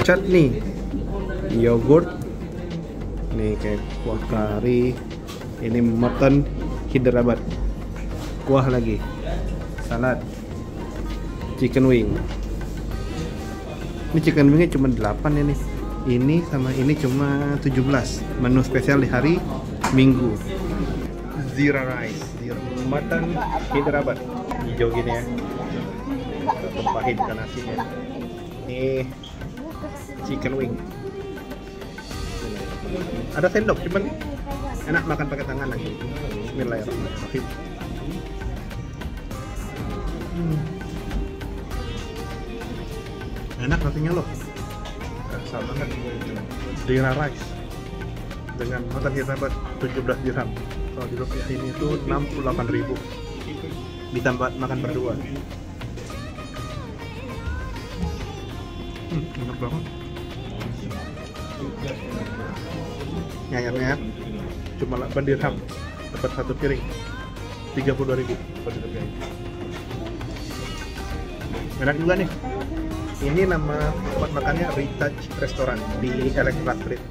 chutney, yogurt, nih kayak kuah kari, ini mutton Hyderabad, kuah lagi, salad, chicken wing. Ini chicken wingnya cuma 8 ya nih. Ini sama ini cuma 17. Menu spesial di hari Minggu. Zira rice, mutton Hyderabad, hijau gini ya. Kita tumpahin ke nasinya. Ini chicken wing. Ada sendok, cuman enak makan pakai tangan lagi. Bismillahirrahmanirrahim. Enak nasinya loh. Rasa banget. Zira rice dengan mutton Hyderabad 17 dirham. Kalau di rupiah ini itu 68.000. Ditambah makan berdua. Enak banget. Nyayangnya cuma 8 dirham dapat satu piring 32.000. Enak juga nih. Ini nama tempat makannya Retouch Restoran di Electra Street.